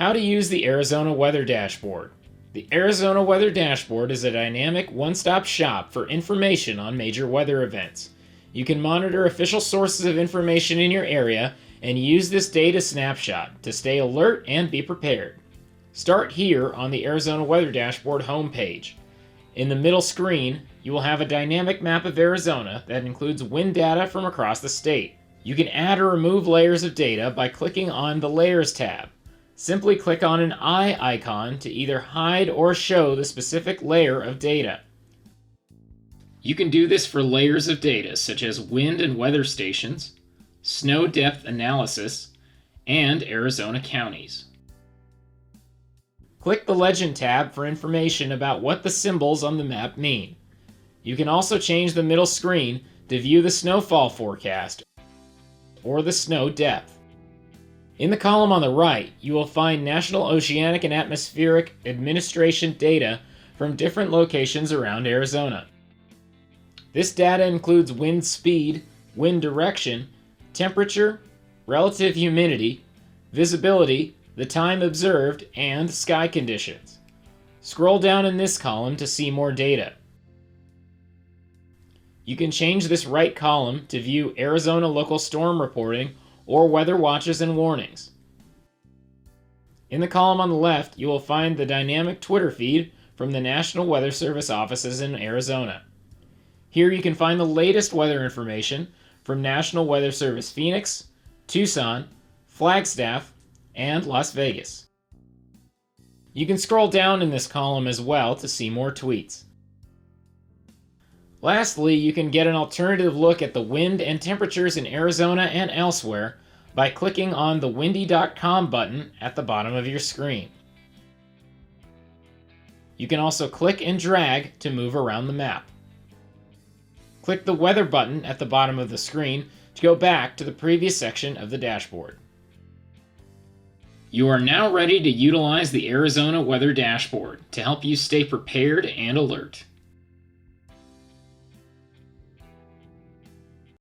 How to use the Arizona Weather Dashboard. The Arizona Weather Dashboard is a dynamic one-stop shop for information on major weather events. You can monitor official sources of information in your area and use this data snapshot to stay alert and be prepared. Start here on the Arizona Weather Dashboard homepage. In the middle screen, you will have a dynamic map of Arizona that includes wind data from across the state. You can add or remove layers of data by clicking on the Layers tab. Simply click on an eye icon to either hide or show the specific layer of data. You can do this for layers of data such as wind and weather stations, snow depth analysis, and Arizona counties. Click the Legend tab for information about what the symbols on the map mean. You can also change the middle screen to view the snowfall forecast or the snow depth. In the column on the right, you will find National Oceanic and Atmospheric Administration data from different locations around Arizona. This data includes wind speed, wind direction, temperature, relative humidity, visibility, the time observed, and sky conditions. Scroll down in this column to see more data. You can change this right column to view Arizona local storm reporting or weather watches and warnings. In the column on the left, you will find the dynamic Twitter feed from the National Weather Service offices in Arizona. Here you can find the latest weather information from National Weather Service Phoenix, Tucson, Flagstaff, and Las Vegas. You can scroll down in this column as well to see more tweets. Lastly, you can get an alternative look at the wind and temperatures in Arizona and elsewhere by clicking on the windy.com button at the bottom of your screen. You can also click and drag to move around the map. Click the weather button at the bottom of the screen to go back to the previous section of the dashboard. You are now ready to utilize the Arizona Weather Dashboard to help you stay prepared and alert.